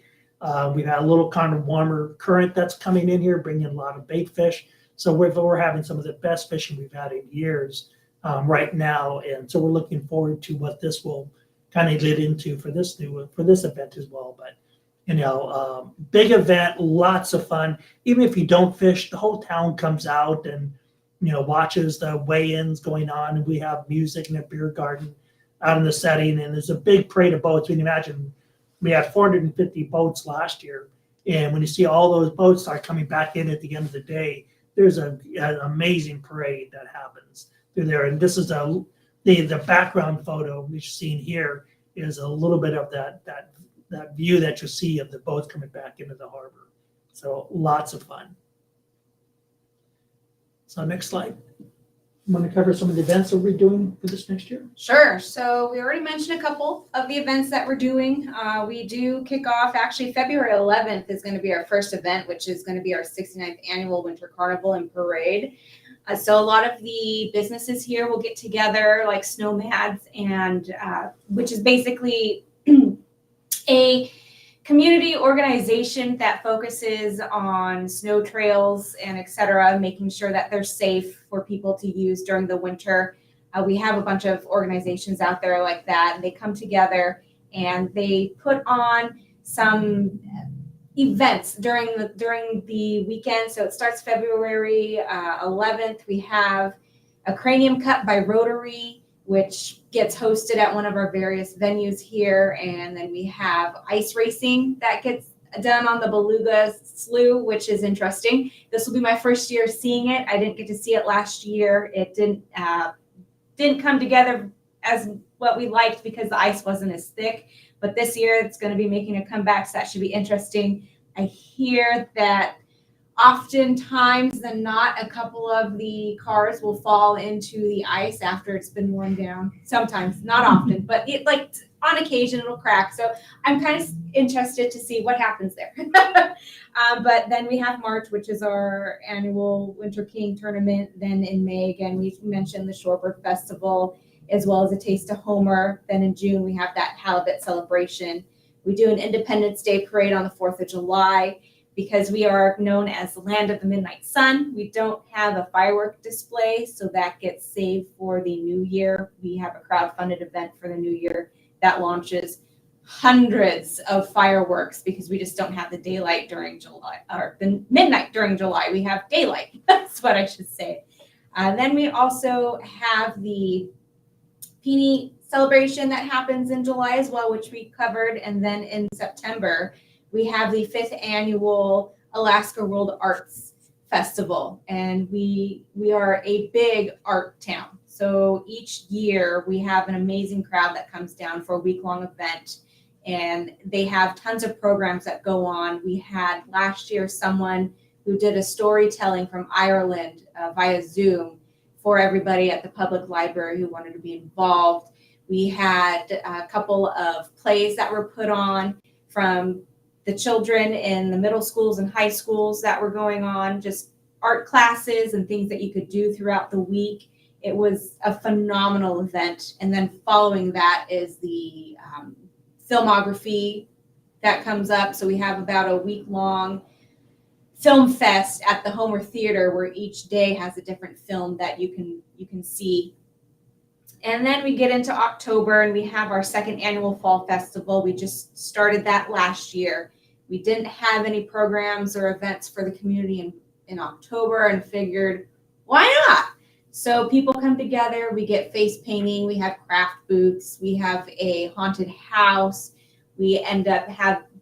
We've had a little kind of warmer current that's coming in here, bringing a lot of bait fish. So we're having some of the best fishing we've had in years right now. And so we're looking forward to what this will kind of lead into for this event as well. But big event, lots of fun. Even if you don't fish, the whole town comes out and watches the weigh-ins going on, and we have music and a beer garden out in the setting, and there's a big parade of boats. We can imagine we had 450 boats last year, and when you see all those boats start coming back in at the end of the day, there's an amazing parade that happens through there. And this is the background photo we've seen here is a little bit of that view that you see of the boats coming back into the harbor. So lots of fun. So next slide. I'm going to cover some of the events that we're doing for this next year. Sure. So we already mentioned a couple of the events that we're doing. We do kick off, actually February 11th is going to be our first event, which is going to be our 69th annual Winter Carnival and Parade. So a lot of the businesses here will get together, like Snowmads, and which is basically a community organization that focuses on snow trails and et cetera, making sure that they're safe for people to use during the winter. We have a bunch of organizations out there like that, and they come together and they put on some events during the weekend. So it starts February 11th. We have a cranium cut by Rotary, which gets hosted at one of our various venues here. And then we have ice racing that gets done on the Beluga Slough, which is interesting. This will be my first year seeing it. I didn't get to see it last year. It didn't come together as what we liked because the ice wasn't as thick. But this year it's going to be making a comeback, so that should be interesting. I hear that oftentimes than not, a couple of the cars will fall into the ice after it's been worn down. Sometimes, not often, but on occasion it'll crack. So I'm kind of interested to see what happens there. But then we have March, which is our annual Winter King tournament. Then in May, again, we mentioned the Shorebird Festival, as well as a Taste of Homer. Then in June, we have that halibut celebration. We do an Independence Day parade on the 4th of July. Because we are known as the land of the midnight sun, we don't have a firework display, so that gets saved for the new year. We have a crowd-funded event for the new year that launches hundreds of fireworks because we just don't have the daylight during July, or the midnight during July. We have daylight. That's what I should say. Then we also have the Peony celebration that happens in July as well, which we covered. And then in September, we have the 5th annual Alaska World Arts Festival, and we are a big art town. So each year we have an amazing crowd that comes down for a week-long event, and they have tons of programs that go on. We had last year someone who did a storytelling from Ireland via Zoom for everybody at the public library who wanted to be involved. We had a couple of plays that were put on from the children in the middle schools and high schools that were going on, just art classes and things that you could do throughout the week. It was a phenomenal event. And then following that is the filmography that comes up. So we have about a week-long film fest at the Homer Theater where each day has a different film that you can see. And then we get into October and we have our second annual Fall Festival. We just started that last year. We didn't have any programs or events for the community in October and figured, why not? So people come together, we get face painting, we have craft booths, we have a haunted house. We end up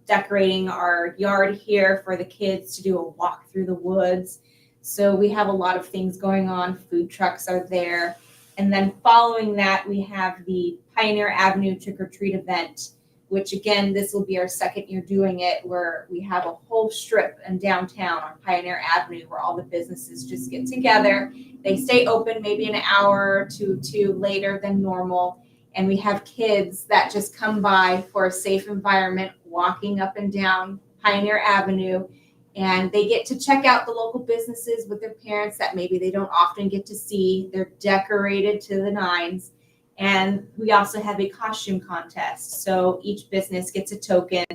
decorating our yard here for the kids to do a walk through the woods. So we have a lot of things going on. Food trucks are there. And then following that, we have the Pioneer Avenue Trick or Treat event, which again, this will be our second year doing it, where we have a whole strip in downtown on Pioneer Avenue where all the businesses just get together. They stay open maybe an hour or two later than normal. And we have kids that just come by for a safe environment, walking up and down Pioneer Avenue. And they get to check out the local businesses with their parents that maybe they don't often get to see. They're decorated to the nines. And we also have a costume contest. So each business gets a token.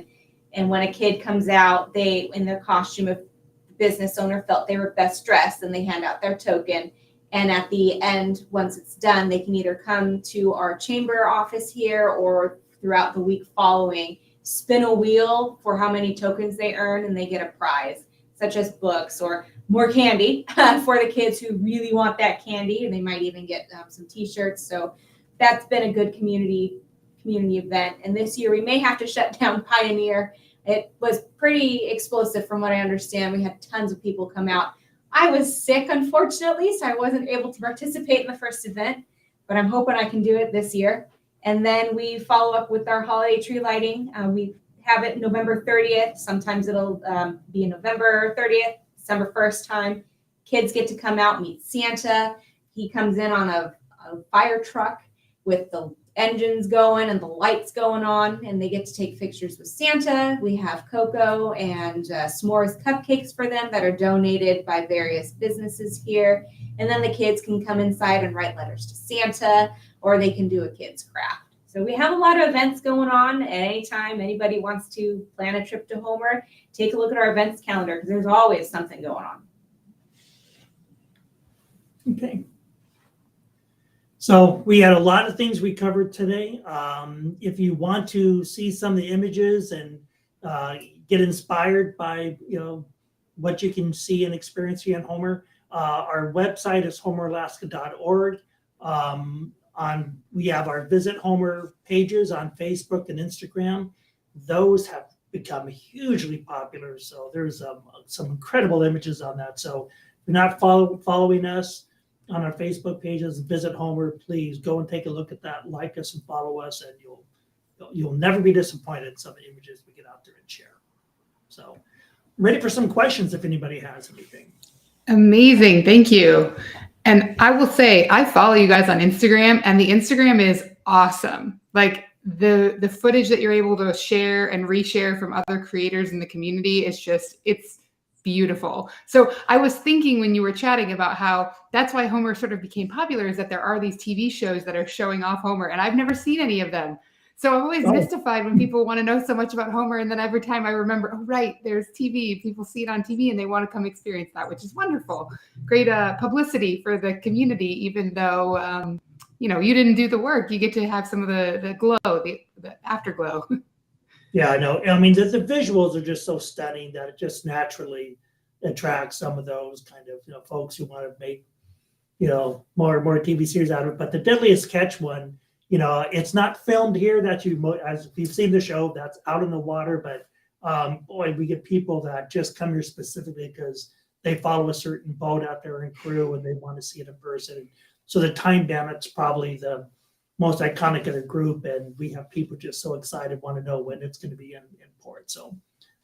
And when a kid comes out, they, in their costume, if the business owner felt they were best dressed, then they hand out their token. And at the end, once it's done, they can either come to our chamber office here or throughout the week following, spin a wheel for how many tokens they earn, and they get a prize, such as books or more candy for the kids who really want that candy. And they might even get some t-shirts. So that's been a good community event. And this year we may have to shut down Pioneer. It was pretty explosive from what I understand. We had tons of people come out. I was sick, unfortunately, so I wasn't able to participate in the first event, but I'm hoping I can do it this year. And then we follow up with our holiday tree lighting. We have it November 30th. Sometimes it'll be November 30th, December 1st time. Kids get to come out, meet Santa. He comes in on a fire truck with the engines going and the lights going on, and they get to take pictures with Santa. We have cocoa and s'mores cupcakes for them that are donated by various businesses here. And then the kids can come inside and write letters to Santa, or they can do a kid's craft. So we have a lot of events going on. At any time anybody wants to plan a trip to Homer, take a look at our events calendar because there's always something going on. Okay. So we had a lot of things we covered today. If you want to see some of the images and get inspired by what you can see and experience here in Homer, our website is homeralaska.org. We have our Visit Homer pages on Facebook and Instagram. Those have become hugely popular. So there's some incredible images on that. So if you're not following us on our Facebook pages, Visit Homer, please go and take a look at that, like us and follow us, and you'll never be disappointed in some of the images we get out there and share. So ready for some questions if anybody has anything. Amazing. Thank you. And I will say, I follow you guys on Instagram, and the Instagram is awesome. Like the footage that you're able to share and reshare from other creators in the community is it's beautiful. So I was thinking when you were chatting about how that's why Homer sort of became popular, is that there are these TV shows that are showing off Homer, and I've never seen any of them. So I'm always mystified when people want to know so much about Homer, and then every time I remember, oh, right, there's TV. People see it on TV, and they want to come experience that, which is wonderful. Great publicity for the community, even though, you didn't do the work. You get to have some of the glow, the afterglow. Yeah, I know. I mean, the visuals are just so stunning that it just naturally attracts some of those kind of, folks who want to make, more TV series out of it. But the Deadliest Catch one, it's not filmed here. As you've seen the show, that's out in the water. But boy, we get people that just come here specifically because they follow a certain boat out there and crew, and they want to see it in person. So the Time Bandit's probably the most iconic of the group, and we have people just so excited, want to know when it's going to be in port. So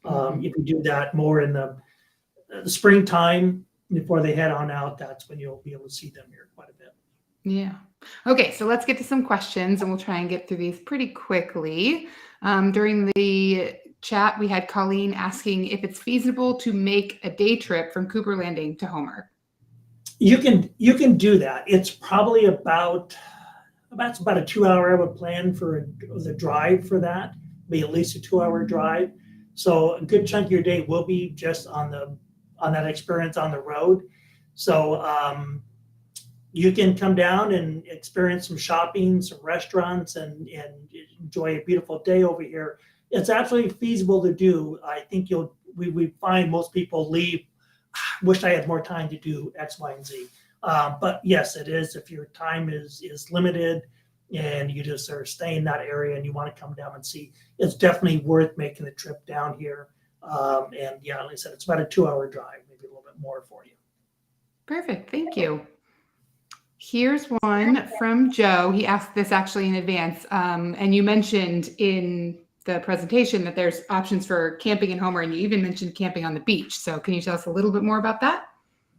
if you do that more in the springtime before they head on out, that's when you'll be able to see them here quite a bit. Yeah. Okay, so let's get to some questions, and we'll try and get through these pretty quickly. During the chat, we had Colleen asking if it's feasible to make a day trip from Cooper Landing to Homer. You can do that. It's probably about a 2-hour, I would plan for the drive for that. Be at least a 2-hour drive. So a good chunk of your day will be just on that experience on the road. So you can come down and experience some shopping, some restaurants, and enjoy a beautiful day over here. It's absolutely feasible to do. I think we find most people leave, wish I had more time to do X, Y, and Z. But yes, it is. If your time is limited and you just are staying in that area and you want to come down and see, it's definitely worth making the trip down here. And yeah, like I said, it's about a 2-hour drive, maybe a little bit more for you. Perfect. Thank you. Here's one from Joe. He asked this actually in advance. And you mentioned in the presentation that there's options for camping in Homer, and you even mentioned camping on the beach. So can you tell us a little bit more about that?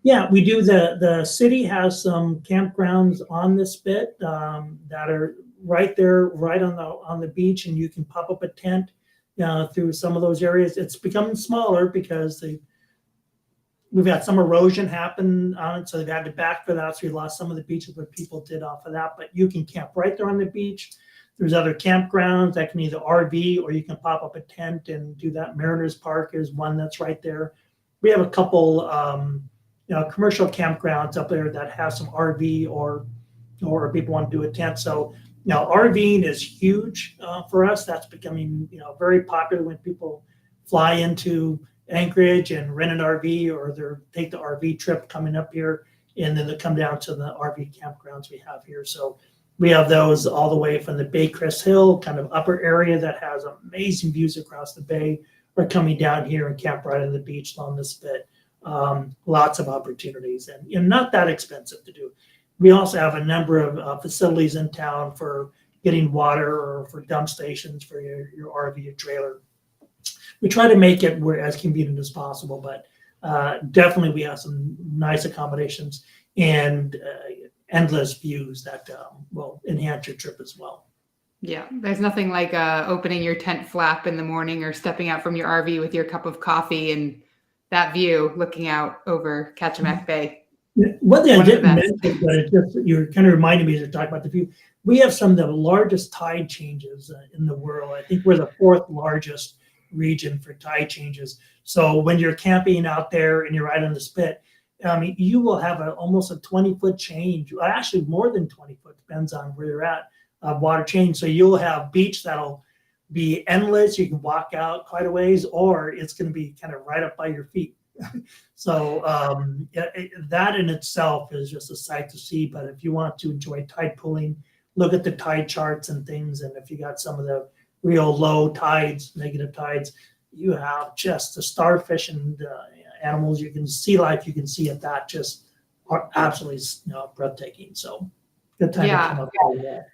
Yeah, we do. The city has some campgrounds on the spit that are right there, right on the beach, and you can pop up a tent through some of those areas. It's becoming smaller because we've had some erosion happen on it, so they've had to backfill that. So we lost some of the beaches where people did off of that. But you can camp right there on the beach. There's other campgrounds that can either RV or you can pop up a tent and do that. Mariners Park is one that's right there. We have a couple commercial campgrounds up there that have some RV or people want to do a tent. So RVing is huge for us. That's becoming very popular when people fly into Anchorage and rent an RV, or take the RV trip coming up here, and then they come down to the RV campgrounds we have here. So we have those all the way from the Baycrest Hill kind of upper area that has amazing views across the bay, or coming down here and camp right on the beach along the spit. Lots of opportunities, and not that expensive to do. We also have a number of facilities in town for getting water or for dump stations for your RV or trailer. We try to make it as convenient as possible, but definitely we have some nice accommodations and endless views that will enhance your trip as well. Yeah, there's nothing like opening your tent flap in the morning or stepping out from your RV with your cup of coffee and that view looking out over Kachemak Bay. One thing I didn't mention, but you're kind of reminding me to talk about the view. We have some of the largest tide changes in the world. I think we're the 4th largest region for tide changes. So when you're camping out there and you're right on the spit, you will have almost a 20-foot change. Actually, more than 20 foot, depends on where you're at, water change. So you'll have beach that'll be endless. You can walk out quite a ways, or it's going to be kind of right up by your feet. So that in itself is just a sight to see. But if you want to enjoy tide pooling, look at the tide charts and things. And if you got some of the real low tides, negative tides, you have just the starfish and animals. You can see life. You can see it. That just are absolutely breathtaking. So good time to come up with that.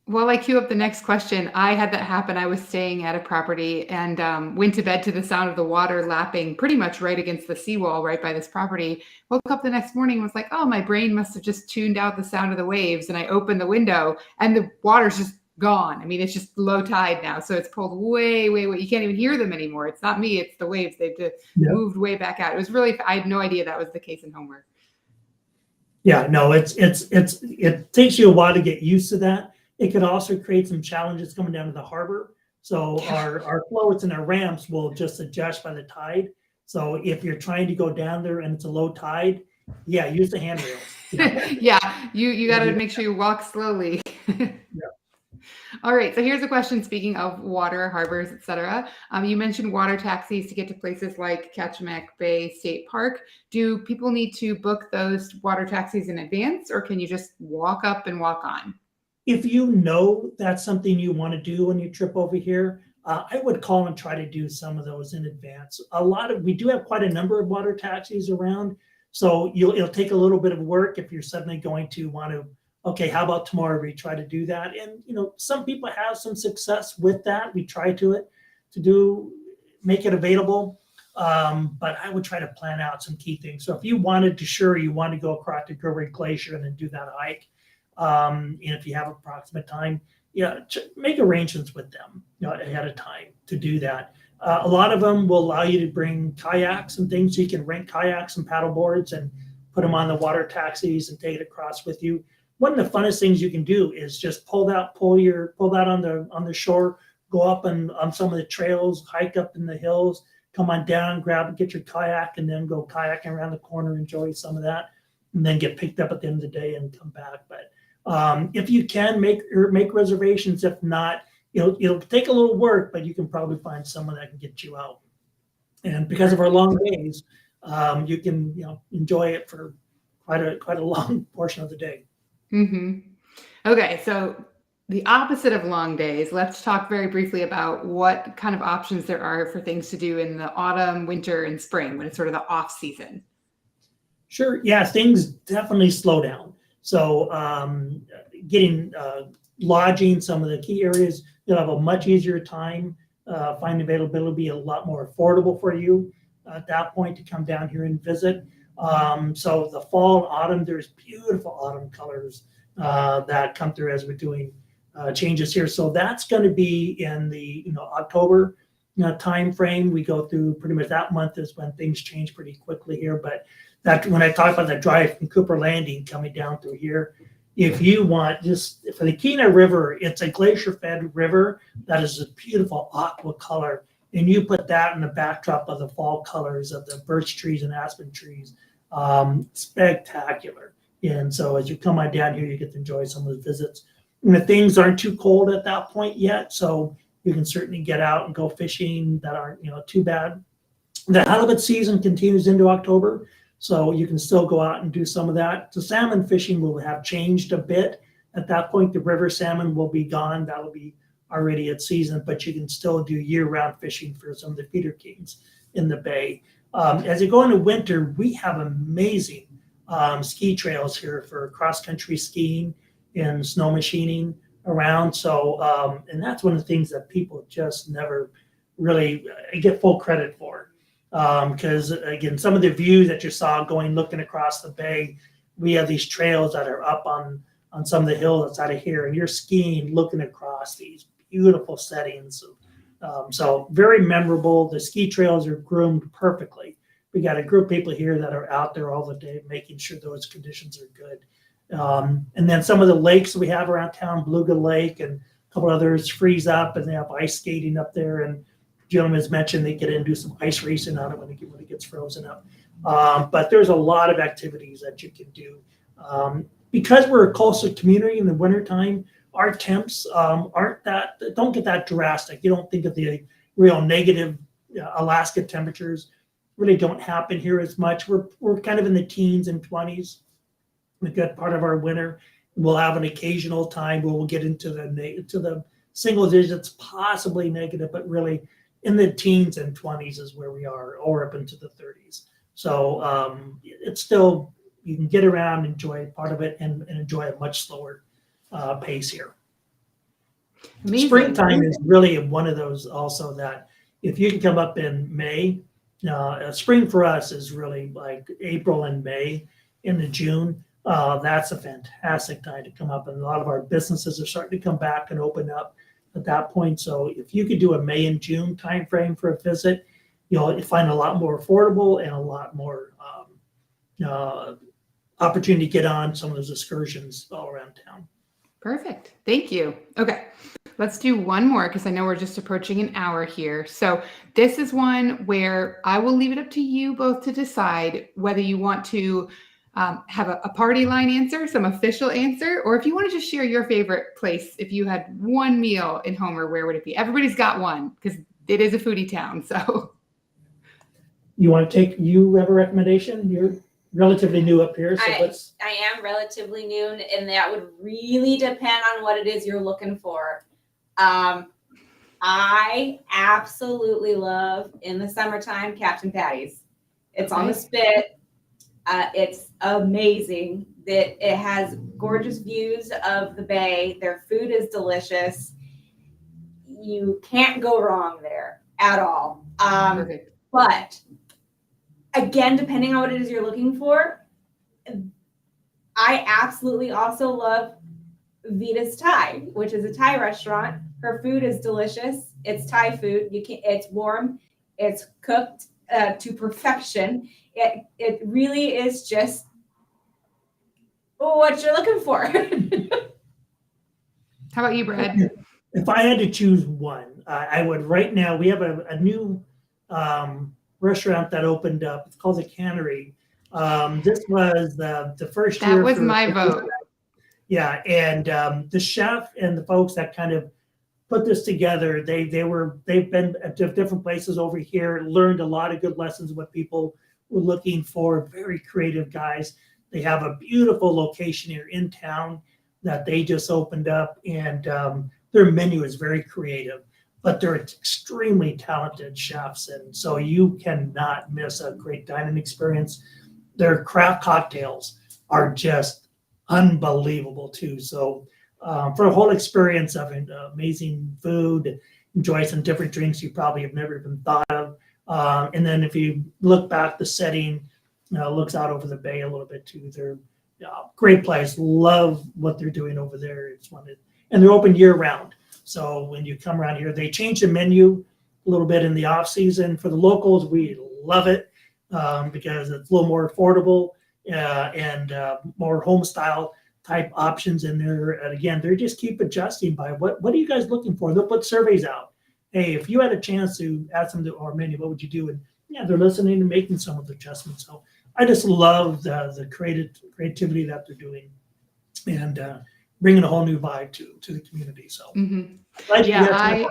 While I queue up the next question, I had that happen. I was staying at a property and went to bed to the sound of the water lapping pretty much right against the seawall right by this property. Woke up the next morning and was like, oh, my brain must have just tuned out the sound of the waves. And I opened the window and the water's just gone. I mean, it's just low tide now. So it's pulled way. You can't even hear them anymore. It's not me. It's the waves. They've just moved way back out. It was really, I had no idea that was the case in Homer. Yeah, no, it takes you a while to get used to that. It could also create some challenges coming down to the harbor. So our floats and our ramps will just adjust by the tide. So if you're trying to go down there and it's a low tide, use the handrails. You got to make sure you walk slowly. All right, so here's a question. Speaking of water, harbors, etc., you mentioned water taxis to get to places like Kachemak Bay State Park. Do people need to book those water taxis in advance, or can you just walk up and walk on? If you know that's something you want to do when you trip over here, I would call and try to do some of those in advance. We do have quite a number of water taxis around, so it'll take a little bit of work if you're suddenly going to want to okay, how about tomorrow we try to do that? And, some people have some success with that. We try to make it available. But I would try to plan out some key things. So if you wanted to go across the Gilbert Glacier and then do that hike, and if you have approximate time, make arrangements with them, ahead of time to do that. A lot of them will allow you to bring kayaks and things, so you can rent kayaks and paddle boards and put them on the water taxis and take it across with you. One of the funnest things you can do is just pull that on the shore, go up on some of the trails, hike up in the hills, come on down, get your kayak, and then go kayaking around the corner, enjoy some of that, and then get picked up at the end of the day and come back. But if you can make reservations, if not, it'll take a little work, but you can probably find someone that can get you out. And because of our long days, you can enjoy it for quite a long portion of the day. Okay, so the opposite of long days, let's talk very briefly about what kind of options there are for things to do in the autumn, winter, and spring when it's sort of the off season. Sure. Yeah, things definitely slow down. So getting lodging, some of the key areas, you'll have a much easier time. Finding availability will be a lot more affordable for you at that point to come down here and visit. So the fall, autumn, there's beautiful autumn colors that come through as we're doing changes here. So that's going to be in the October time frame. We go through pretty much that month is when things change pretty quickly here. But that when I talk about the drive from Cooper Landing coming down through here, if you want, just for the Kena River, it's a glacier-fed river that is a beautiful aqua color, and you put that in the backdrop of the fall colors of the birch trees and aspen trees, spectacular. And so as you come on down here, you get to enjoy some of the visits. And the things aren't too cold at that point yet, so you can certainly get out and go fishing that aren't too bad. The halibut season continues into October, so you can still go out and do some of that. The salmon fishing will have changed a bit. At that point, the river salmon will be gone. That'll be already at season, but you can still do year-round fishing for some of the feeder kings in the bay. As you go into winter, we have amazing ski trails here for cross-country skiing and snow machining around. So, and that's one of the things that people just never really get full credit for. Because again, some of the views that you saw looking across the bay, we have these trails that are up on some of the hills outside of here, and you're skiing looking across these beautiful settings. So very memorable. The ski trails are groomed perfectly. We got a group of people here that are out there all the day making sure those conditions are good. And then some of the lakes we have around town, Beluga Lake and a couple others, freeze up, and they have ice skating up there. And gentlemen has mentioned they get in and do some ice racing on it when it gets frozen up. But there's a lot of activities that you can do. Because we're a coastal community in the wintertime, our temps don't get that drastic. You don't think of the real negative Alaska temperatures really don't happen here as much. We're kind of in the teens and 20s. The good part of our winter. We'll have an occasional time where we'll get into the single digits, possibly negative, but really in the teens and 20s is where we are, or up into the 30s. So it's still, you can get around, enjoy part of it, and enjoy a much slower pace here. Amazing. Springtime is really one of those also that if you can come up in May, spring for us is really like April and May into June. That's a fantastic time to come up, and a lot of our businesses are starting to come back and open up at that point. So if you could do a May and June timeframe for a visit, you'll find a lot more affordable and a lot more opportunity to get on some of those excursions all around town. Perfect. Thank you. Okay, let's do one more because I know we're just approaching an hour here. So this is one where I will leave it up to you both to decide whether you want to have a party line answer, some official answer, or if you want to just share your favorite place. If you had one meal in Homer, where would it be? Everybody's got one because it is a foodie town. So you want to you have a recommendation? You're relatively new up here. So I am relatively new, and that would really depend on what it is you're looking for. I absolutely love, in the summertime, Captain Patty's. It's on the spit. It's amazing. It has gorgeous views of the bay. Their food is delicious. You can't go wrong there at all. Perfect. But again, depending on what it is you're looking for, I absolutely also love Vita's Thai, which is a Thai restaurant. Her food is delicious. It's Thai food. It's warm. It's cooked to perfection. It really is just what you're looking for. How about you, Brad? If I had to choose one, I would right now. We have a new restaurant that opened up. It's called the Cannery. This was the first year. That was my vote. Yeah, and the chef and the folks that kind of put this together, they've been at different places over here, learned a lot of good lessons, what people were looking for. Very creative guys. They have a beautiful location here in town that they just opened up, and their menu is very creative, but they're extremely talented chefs, and so you cannot miss a great dining experience. Their craft cocktails are just unbelievable too. So for a whole experience of amazing food, enjoy some different drinks you probably have never even thought of. And then if you look back, the setting looks out over the bay a little bit too. They're great place. Love what they're doing over there. And they're open year round. So when you come around here, they change the menu a little bit in the off season. For the locals, we love it because it's a little more affordable and more home style type options in there. And again, they just keep adjusting by what are you guys looking for? They'll put surveys out. Hey, if you had a chance to add some to our menu, what would you do? And yeah, they're listening and making some of the adjustments. So I just love the creativity that they're doing and bringing a whole new vibe to the community. So yeah,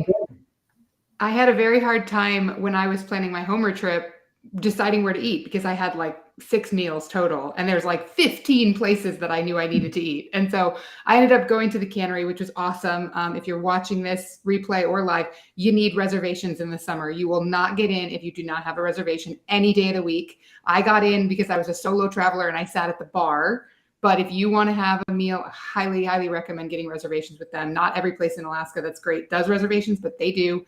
I had a very hard time when I was planning my Homer trip deciding where to eat because I had like 6 meals total and there's like 15 places that I knew I needed to eat. And so I ended up going to the Cannery, which was awesome. If you're watching this replay or live, you need reservations in the summer. You will not get in if you do not have a reservation any day of the week. I got in because I was a solo traveler and I sat at the bar. But if you want to have a meal, I highly, highly recommend getting reservations with them. Not every place in Alaska that's great does reservations, but they do.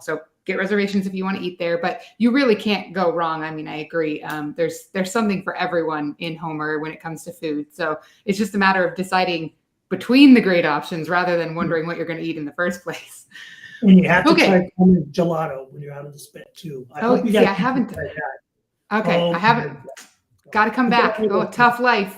So get reservations if you want to eat there, but you really can't go wrong. I mean, I agree. There's something for everyone in Homer when it comes to food. So it's just a matter of deciding between the great options rather than wondering what you're going to eat in the first place. And you have to try gelato when you're out of the spit too. I haven't. Okay, I haven't. Got to come back. Oh, tough life.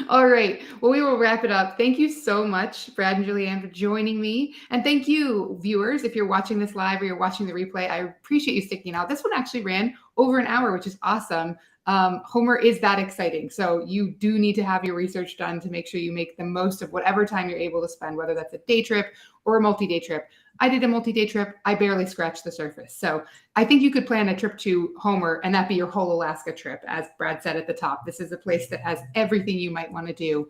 All right. Well, we will wrap it up. Thank you so much, Brad and Julianne, for joining me. And thank you, viewers, if you're watching this live or you're watching the replay. I appreciate you sticking out. This one actually ran over an hour, which is awesome. Homer is that exciting. So you do need to have your research done to make sure you make the most of whatever time you're able to spend, whether that's a day trip or a multi-day trip. I did a multi-day trip. I barely scratched the surface. So I think you could plan a trip to Homer and that be your whole Alaska trip. As Brad said at the top, this is a place that has everything you might want to do.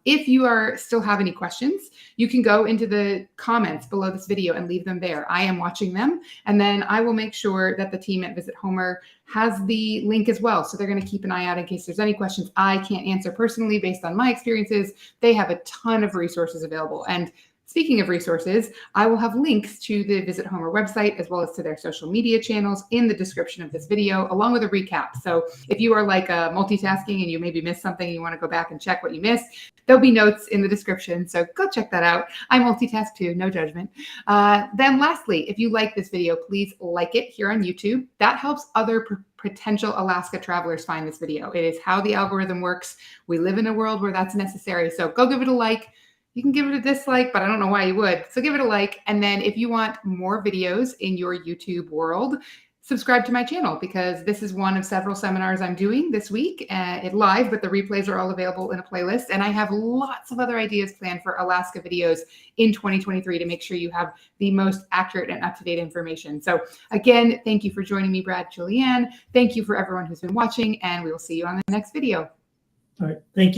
If you still have any questions, you can go into the comments below this video and leave them there. I am watching them. And then I will make sure that the team at Visit Homer has the link as well. So they're going to keep an eye out in case there's any questions I can't answer personally based on my experiences. They have a ton of resources available. And speaking of resources, I will have links to the Visit Homer website as well as to their social media channels in the description of this video, along with a recap. So if you are like multitasking and you maybe missed something and you want to go back and check what you missed, there'll be notes in the description. So go check that out. I multitask too, no judgment. Then lastly, if you like this video, please like it here on YouTube. That helps other potential Alaska travelers find this video. It is how the algorithm works. We live in a world where that's necessary. So go give it a like. You can give it a dislike, but I don't know why you would. So give it a like. And then if you want more videos in your YouTube world, subscribe to my channel because this is one of several seminars I'm doing this week live, but the replays are all available in a playlist. And I have lots of other ideas planned for Alaska videos in 2023 to make sure you have the most accurate and up-to-date information. So again, thank you for joining me, Brad Julianne. Thank you for everyone who's been watching, and we will see you on the next video. All right. Thank you.